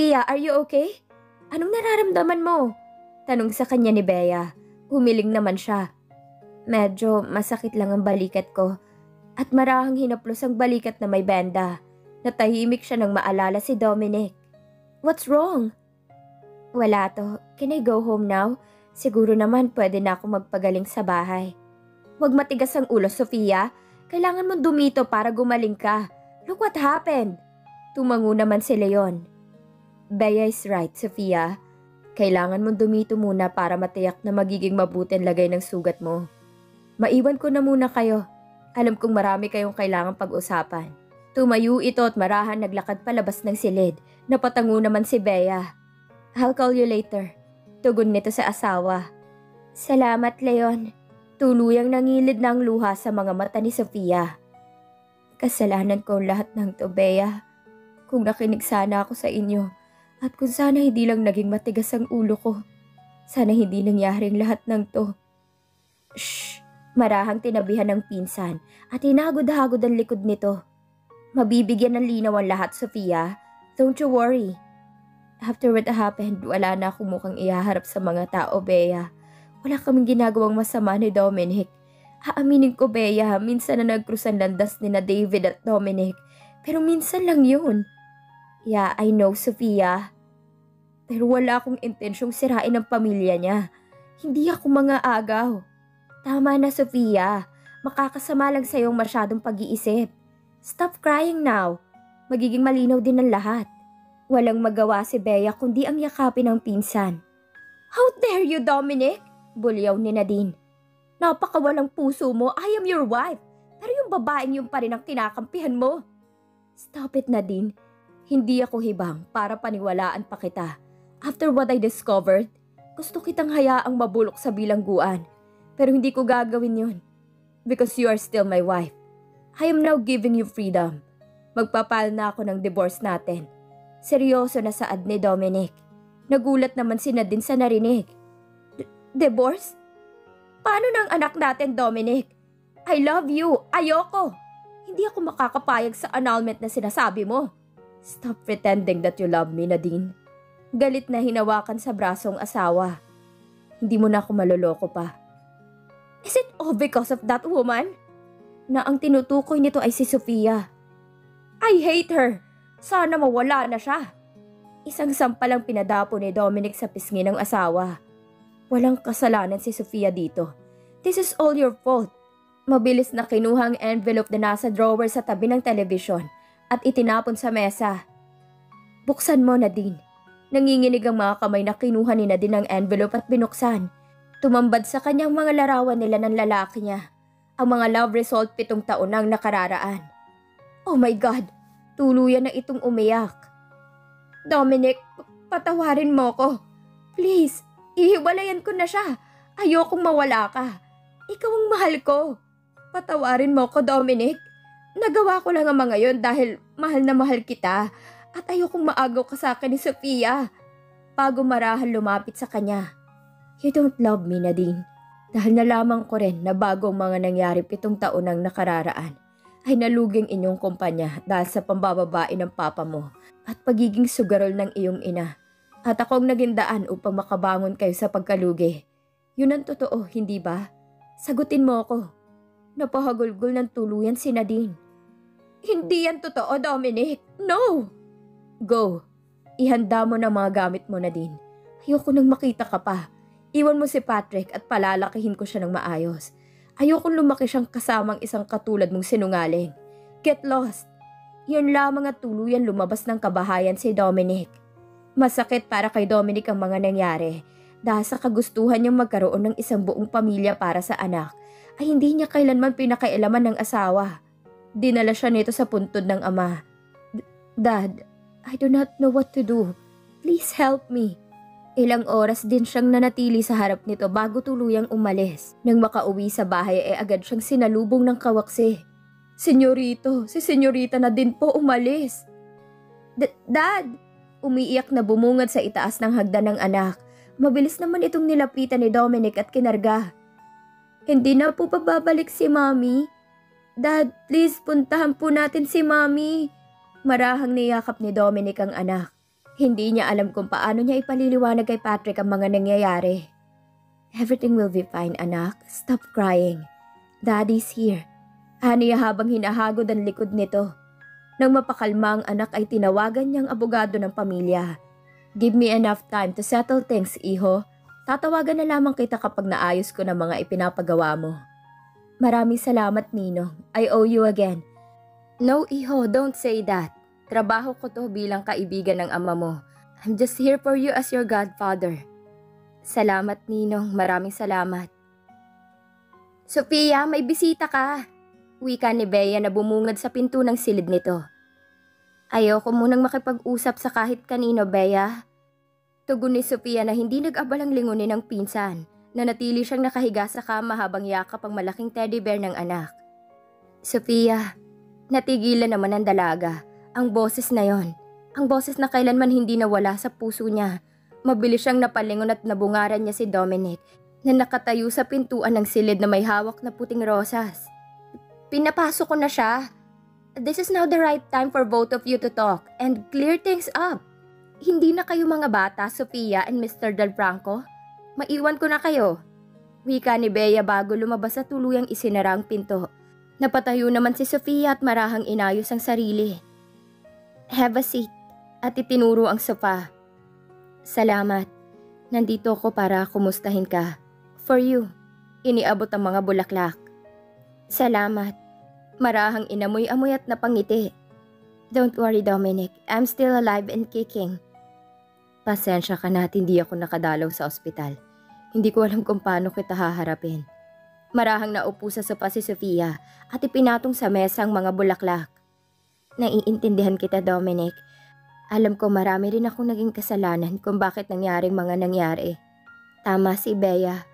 Sofia, are you okay? Anong nararamdaman mo? Tanong sa kanya ni Bea. Humiling naman siya. Medyo masakit lang ang balikat ko at marahang hinaplos ang balikat na may benda. Natahimik siya nang maalala si Dominic. What's wrong? Wala to. Can I go home now? Siguro naman pwede na ako magpagaling sa bahay. Huwag matigas ang ulo, Sofia. Kailangan mong dumito para gumaling ka. Look what happened. Tumango naman si Leon. Bea is right, Sofia. Kailangan mong dumito muna para matiyak na magiging mabuti ang lagay ng sugat mo. Maiwan ko na muna kayo. Alam kong marami kayong kailangang pag-usapan. Tumayo ito at marahan naglakad palabas ng silid. Napatango naman si Bea. I'll call you later. Tugon nito sa asawa. Salamat, Leon. Tuluyang nangilid na ang luha sa mga mata ni Sofia. Kasalanan ko ang lahat ng to, Bea. Kung nakinig sana ako sa inyo at kung sana hindi lang naging matigas ang ulo ko. Sana hindi nangyaring lahat ng to. Shh! Marahang tinabihan ng pinsan at hinagod-hagod ang likod nito. Mabibigyan ng linaw ang lahat, Sofia. Don't you worry. After what happened, wala na akong mukhang ihaharap sa mga tao, Bea. Wala kaming ginagawang masama ni Dominic. Aaminin ko, Bea, minsan na nagkrus ang landas ni na David at Dominic. Pero minsan lang yun. Yeah, I know, Sofia. Pero wala akong intensyong sirain ang pamilya niya. Hindi ako mga agaw. Tama na, Sofia. Makakasama lang sa'yo masyadong pag-iisip. Stop crying now. Magiging malinaw din ang lahat. Walang magawa si Bea kundi ang yakapin ng pinsan. How dare you, Dominic? Bulyaw ni Nadine. Napakawalang puso mo. I am your wife. Pero yung babaeng yun pa rin ang kinakampihan mo. Stop it, Nadine. Hindi ako hibang para paniwalaan pa kita. After what I discovered, gusto kitang hayaang mabulok sa bilangguan. Pero hindi ko gagawin yun. Because you are still my wife. I am now giving you freedom. Magpapal na ako ng divorce natin. Seryoso na saad ni Dominic. Nagulat naman si Nadine sa narinig. Divorce? Paano ng anak natin, Dominic? I love you. Ayoko. Hindi ako makakapayag sa annulment na sinasabi mo. Stop pretending that you love me, Nadine. Galit na hinawakan sa brasong asawa. Hindi mo na ako maloloko pa. Is it all because of that woman? Na ang tinutukoy nito ay si Sofia. I hate her. Sana mawala na siya. Isang sampalang pinadapo ni Dominic sa pisngi ng asawa. Walang kasalanan si Sofia dito. This is all your fault. Mabilis na kinuha ang envelope na nasa drawer sa tabi ng telebisyon at itinapon sa mesa. Buksan mo, Nadine. Nanginginig ang mga kamay na kinuha ni Nadine ang envelope at binuksan. Tumambad sa kanyang mga larawan nila ng lalaki niya. Ang mga love result 7 taon nang nakararaan. Oh my God! Tuluyan na itong umiyak. Dominic, patawarin mo ko. Please, ihiwalayan ko na siya. Ayokong mawala ka. Ikaw ang mahal ko. Patawarin mo ko, Dominic. Nagawa ko lang ang mga yon dahil mahal na mahal kita. At ayokong maagaw ka sa akin ni Sofia. Bago marahal lumapit sa kanya. You don't love me, Nadine. Dahil nalaman ko rin na bago ang mga nangyari 7 taon nang nakararaan, ay naluging inyong kumpanya dahil sa pambababae ng papa mo at pagiging sugarol ng iyong ina. At ako ang naging daan upang makabangon kayo sa pagkalugi. Yun ang totoo, hindi ba? Sagutin mo ako. Napahagulgol ng tuluyan si Nadine. Hindi yan totoo, Dominic. No! Go. Ihanda mo na mga gamit mo, Nadine. Ayoko nang makita ka pa. Iwan mo si Patrick at palalakihin ko siya ng maayos. Ayokong lumaki siyang kasamang isang katulad mong sinungaling. Get lost. Yun lamang at tuluyan lumabas ng kabahayan si Dominic. Masakit para kay Dominic ang mga nangyari dahil sa kagustuhan niyang magkaroon ng isang buong pamilya para sa anak ay hindi niya kailanman pinakailaman ng asawa. Dinala siya nito sa puntod ng ama. Dad, I do not know what to do. Please help me. Ilang oras din siyang nanatili sa harap nito bago tuluyang umalis. Nang makauwi sa bahay ay agad siyang sinalubong ng kawaksi. Senyorito, si senyorita na din po umalis. Dad! Umiiyak na bumungad sa itaas ng hagdan ng anak. Mabilis naman itong nilapitan ni Dominic at kinarga. Hindi na po babalik si Mommy. Dad, please puntahan po natin si Mommy. Marahang niyakap ni Dominic ang anak. Hindi niya alam kung paano niya ipaliliwanag kay Patrick ang mga nangyayari. Everything will be fine, anak. Stop crying. Daddy's here. Aniya habang hinahagod ang likod nito. Nang mapakalma ang anak ay tinawagan niyang abogado ng pamilya. Give me enough time to settle things, iho. Tatawagan na lamang kita kapag naayos ko na mga ipinapagawa mo. Maraming salamat, Ninong. I owe you again. No, iho, don't say that. Trabaho ko to bilang kaibigan ng ama mo. I'm just here for you as your godfather. Salamat, Ninong. Maraming salamat. Sophia, may bisita ka. Wika ni Bea na bumungad sa pinto ng silid nito. Ayoko munang makipag-usap sa kahit kanino, Bea. Tugon ni Sophia na hindi nag-abalang lingunin ng pinsan. Nanatili siyang nakahiga sa kama habang yakap ang malaking teddy bear ng anak. Sophia, natigilan naman ang dalaga. Ang boses na yon. Ang boses na kailanman hindi nawala sa puso niya. Mabilis siyang napalingon at nabungaran niya si Dominic na nakatayo sa pintuan ng silid na may hawak na puting rosas. Pinapasok ko na siya. This is now the right time for both of you to talk and clear things up. Hindi na kayo mga bata, Sophia and Mr. Del Franco. Maiwan ko na kayo. Wika ni Bea bago lumabas sa tuluyang isinara ang pinto. Napatayo naman si Sophia at marahang inayos ang sarili. Have a seat at itinuro ang sofa. Salamat. Nandito ako para kumustahin ka. For you. Iniabot ang mga bulaklak. Salamat. Marahang inamoy-amoy at napangiti. Don't worry, Dominic. I'm still alive and kicking. Pasensya ka na at hindi ako nakadalaw sa ospital. Hindi ko alam kung paano kita haharapin. Marahang naupo sa sopa si Sophia at ipinatong sa mesa ang mga bulaklak. Naiintindihan kita, Dominic. Alam ko marami rin akong naging kasalanan kung bakit nangyaring mga nangyari. Tama si Bea.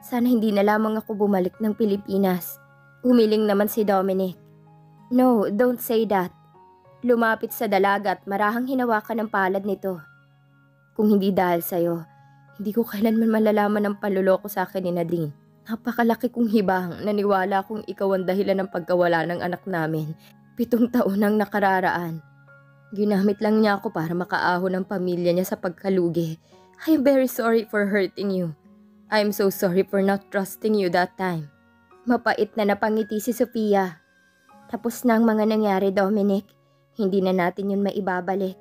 Sana hindi na lamang ako bumalik ng Pilipinas. Humiling naman si Dominic. No, don't say that. Lumapit sa dalaga at marahang hinawakan ng palad nito. Kung hindi dahil sa'yo, hindi ko kailanman malalaman ang panluloko sa akin ni Nadine. Napakalaki kong hibang, naniwala kong ikaw ang dahilan ng pagkawala ng anak namin. 7 taon nang nakararaan. Ginamit lang niya ako para makaahon ang pamilya niya sa pagkalugi. I am very sorry for hurting you. I am so sorry for not trusting you that time. Mapait na napangiti si Sophia. Tapos na ang mga nangyari, Dominic. Hindi na natin yun maibabalik.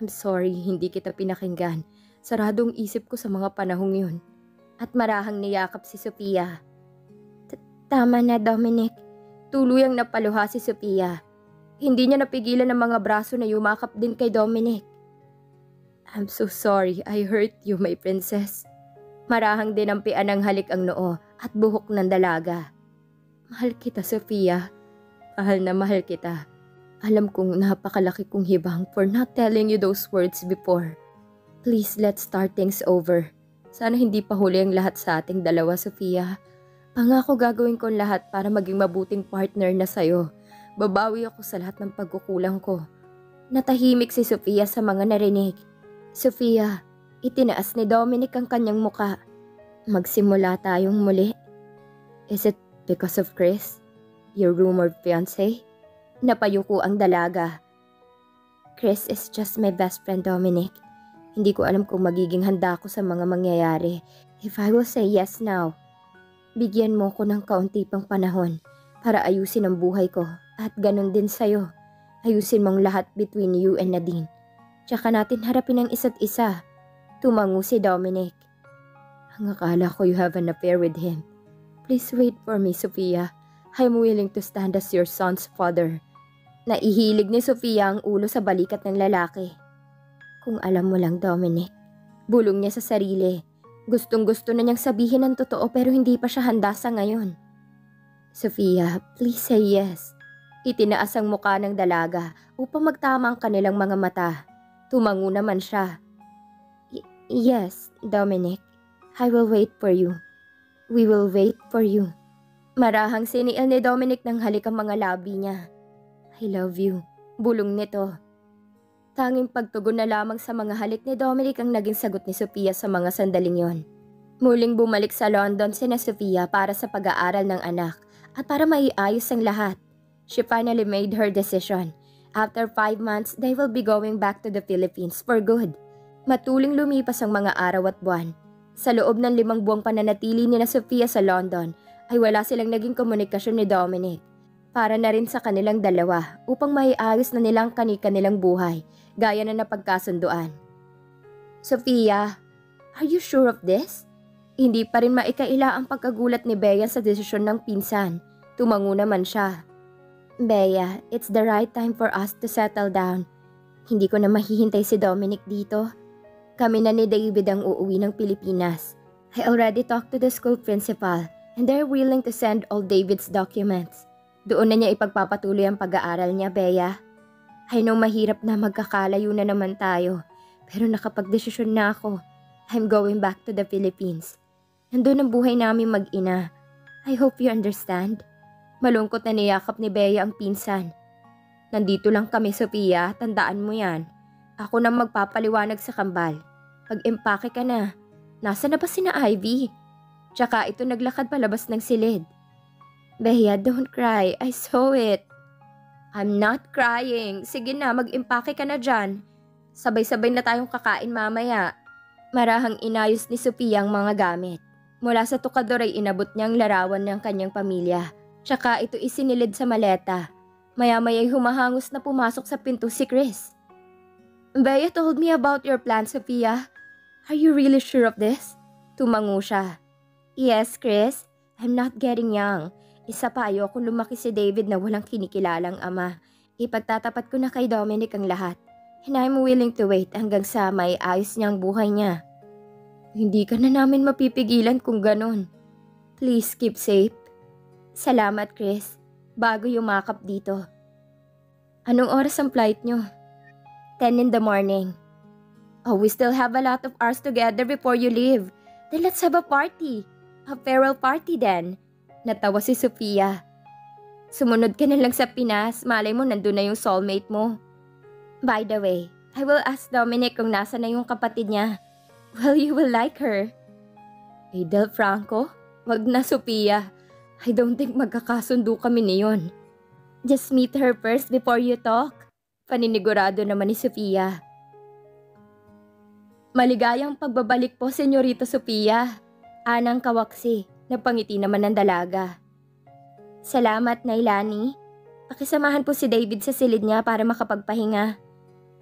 I'm sorry, hindi kita pinakinggan. Saradong isip ko sa mga panahong yun. At marahang niyakap si Sophia. Tama na, Dominic. Tuluyang napaluha si Sophia. Hindi niya napigilan ang mga braso na yumakap din kay Dominic. I'm so sorry, I hurt you, my princess. Marahang dinampian ng halik ang noo at buhok ng dalaga. Mahal kita, Sophia. Mahal na mahal kita. Alam kong napakalaki kong hibang for not telling you those words before. Please, let's start things over. Sana hindi pa huli ang lahat sa ating dalawa, Sophia. Pangako gagawin ko lahat para maging mabuting partner na sa'yo. Babawi ako sa lahat ng pagkukulang ko. Natahimik si Sophia sa mga narinig. Sophia, itinaas ni Dominic ang kanyang muka. Magsimula tayong muli. Is it because of Chris? Your rumored fiancé? Napayuko ang dalaga. Chris is just my best friend, Dominic. Hindi ko alam kung magiging handa ako sa mga mangyayari. If I will say yes now, bigyan mo ko ng kaunti pang panahon para ayusin ang buhay ko at ganun din sa'yo. Ayusin mong lahat between you and Nadine. Tsaka natin harapin ang isa't isa. Tumango si Dominic. Ang akala ko you have an affair with him. Please wait for me, Sophia. I'm willing to stand as your son's father. Naihilig ni Sophia ang ulo sa balikat ng lalaki. Kung alam mo lang, Dominic. Bulong niya sa sarili. Gustong-gusto na niyang sabihin ang totoo pero hindi pa siya handa sa ngayon. Sophia, please say yes. Itinaas ang muka ng dalaga upang magtama ang kanilang mga mata. Tumango naman siya. Yes, Dominic. I will wait for you. We will wait for you. Marahang siniil ni Dominic ng halik ang mga labi niya. I love you. Bulong nito. Tanging pagtugon na lamang sa mga halik ni Dominic ang naging sagot ni Sophia sa mga sandaling yon. Muling bumalik sa London sina Sophia para sa pag-aaral ng anak at para maiayos ang lahat. She finally made her decision. After 5 months, they will be going back to the Philippines for good. Matuling lumipas ang mga araw at buwan. Sa loob ng 5 buwang pananatili ni na Sofia sa London, ay wala silang naging komunikasyon ni Dominic. Para na rin sa kanilang dalawa upang maiayos na nilang kani-kanilang buhay, gaya na napagkasunduan. Sofia, are you sure of this? Hindi pa rin maikaila ang pagkagulat ni Bea sa desisyon ng pinsan. Tumango naman siya. Bea, it's the right time for us to settle down. Hindi ko na mahihintay si Dominic dito. Kami na ni David ang uuwi ng Pilipinas. I already talked to the school principal and they're willing to send all David's documents. Doon na niya ipagpapatuloy ang pag-aaral niya, Bea. I know mahirap na magkakalayo na naman tayo, pero nakapagdesisyon na ako. I'm going back to the Philippines. Nandun ang buhay namin mag-ina. I hope you understand. Malungkot na niyakap ni Bea ang pinsan. Nandito lang kami, Sofia, tandaan mo yan. Ako na magpapaliwanag sa kambal. Pag-empake ka na. Nasa na ba sina Ivy? Tsaka ito naglakad palabas ng silid. Bea, don't cry. I saw it. I'm not crying. Sige na, mag-impake ka na dyan. Sabay-sabay na tayong kakain mamaya. Marahang inayos ni Sofia ang mga gamit. Mula sa tukador ay inabot niyang larawan ng kanyang pamilya. Tsaka ito isinilid sa maleta. Maya-maya'y humahangos na pumasok sa pinto si Chris. Bea told me about your plan, Sofia. Are you really sure of this? Tumango siya. Yes, Chris. I'm not getting young. Isa pa, ayokong lumaki si David na walang kinikilalang ama. Ipagtatapat ko na kay Dominic ang lahat. And I'm willing to wait hanggang sa may ayos niyang buhay niya. Hindi ka na namin mapipigilan kung ganon. Please keep safe. Salamat, Chris. Bago yumakap dito. Anong oras ang flight niyo? 10 in the morning. Oh, we still have a lot of hours together before you leave. Then let's have a party. A farewell party then. Natawa si Sofia. Sumunod ka na lang sa Pinas, malay mo nandun na yung soulmate mo. By the way, I will ask Dominic kung nasa na yung kapatid niya. Well, you will like her. Adel Franco? Wag na, Sofia. I don't think magkakasundo kami niyon. Just meet her first before you talk. Paninigurado naman ni Sofia. Maligayang pagbabalik po, Senyorita Sofia. Anang kawaksi. Napangiti naman ng dalaga. Salamat, Nailani. Pakisamahan po si David sa silid niya para makapagpahinga.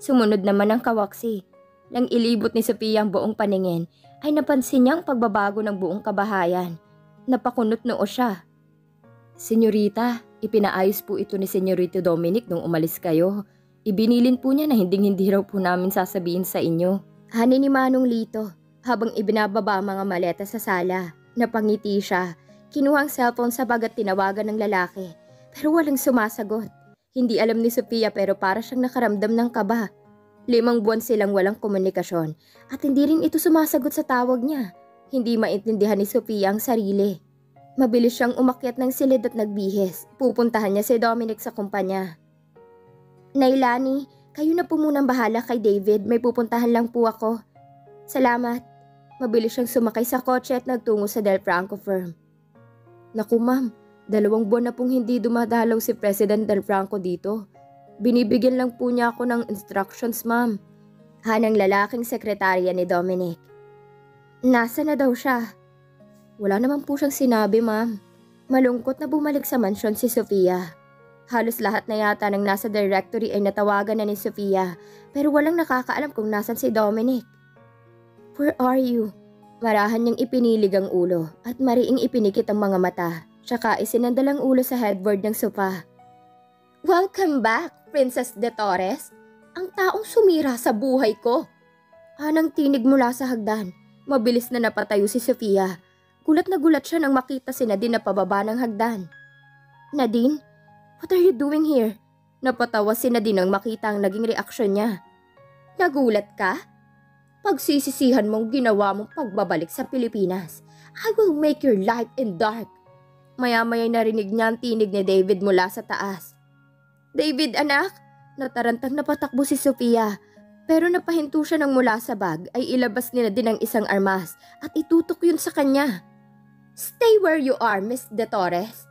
Sumunod naman ang kawaksi. Nang ilibot ni Sofia ang buong paningin, ay napansin niyang pagbabago ng buong kabahayan. Napakunot noo siya. Senyorita, ipinaayos po ito ni Senyorito Dominic nung umalis kayo. Ibinilin po niya na hinding-hindi raw po namin sasabihin sa inyo. Hani ni Manong Lito, habang ibinababa ang mga maleta sa sala. Napangiti siya. Kinuha ang cellphone sa bag at tinawagan ng lalaki. Pero walang sumasagot. Hindi alam ni Sofia pero para siyang nakaramdam ng kaba. 5 buwan silang walang komunikasyon at hindi rin ito sumasagot sa tawag niya. Hindi maintindihan ni Sofia ang sarili. Mabilis siyang umakyat ng silid at nagbihis. Pupuntahan niya si Dominic sa kumpanya. Nailani, kayo na po munang bahala kay David. May pupuntahan lang po ako. Salamat. Mabilis siyang sumakay sa kotse at nagtungo sa Del Franco firm. Naku ma'am, 2 buwan na pong hindi dumadalaw si President Del Franco dito. Binibigyan lang po niya ako ng instructions, ma'am. Hanang lalaking sekretarya ni Dominic. Nasa na daw siya? Wala naman po siyang sinabi, ma'am. Malungkot na bumalik sa mansyon si Sofia. Halos lahat na yata ng nasa directory ay natawagan na ni Sofia pero walang nakakaalam kung nasan si Dominic. Where are you? Marahan niyang ipinilig ang ulo at mariing ipinikit ang mga mata. Tsaka isinandal ang ulo sa headboard ng sofa. Welcome back, Princess de Torres. Ang taong sumira sa buhay ko. Anang tinig mula sa hagdan. Mabilis na napatayo si Sofia. Gulat na gulat siya nang makita si Nadine na pababa ng hagdan. Nadine, what are you doing here? Napatawa si Nadine nang makita ang naging reaksyon niya. Nagulat ka? Pagsisisihan mong ginawa mong pagbabalik sa Pilipinas. I will make your life in dark. Maya-maya'y narinig niya ang tinig ni David mula sa taas. David, anak! Natarantang napatakbo si Sofia. Pero napahinto siya nang mula sa bag ay ilabas nila din ang isang armas at itutok yun sa kanya. Stay where you are, Miss de Torres.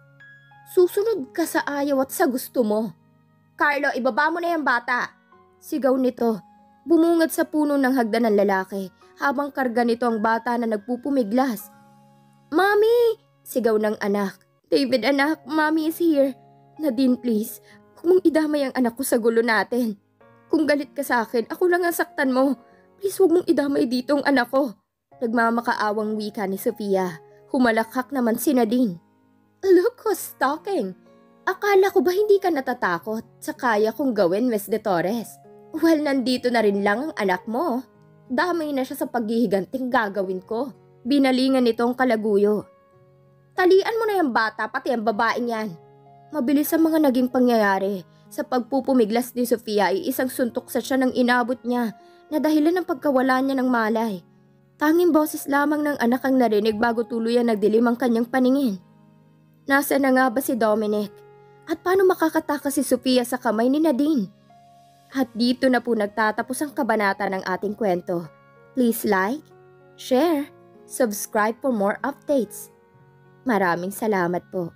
Susunod ka sa ayaw at sa gusto mo. Carlo, ibaba mo na yung bata! Sigaw nito. Bumungad sa puno ng hagdan ng lalaki habang karga nito ang bata na nagpupumiglas. Mommy! Sigaw ng anak. David anak, Mommy is here. Nadine please, huwag mong idamay ang anak ko sa gulo natin. Kung galit ka sa akin, ako lang ang saktan mo. Please huwag mong idamay dito ang anak ko. Nagmamakaawang wika ni Sofia. Humalakhak naman si Nadine. Look who's talking. Akala ko ba hindi ka natatakot sa kaya kong gawin, Miss De Torres? Well, nandito na rin lang ang anak mo. Damay na siya sa paghihiganting gagawin ko. Binalingan nitong kalaguyo. Talian mo na yung bata, pati ang babaeng yan. Mabilis ang mga naging pangyayari. Sa pagpupumiglas ni Sofia ay isang suntok sa siya ng inabot niya na dahilan ng pagkawala niya ng malay. Tanging boses lamang ng anak ang narinig bago tuluyan nagdilim ang kanyang paningin. Nasa na nga ba si Dominic? At paano makakatakas si Sofia sa kamay ni Nadine? At dito na po nagtatapos ang kabanata ng ating kwento. Please like, share, subscribe for more updates. Maraming salamat po.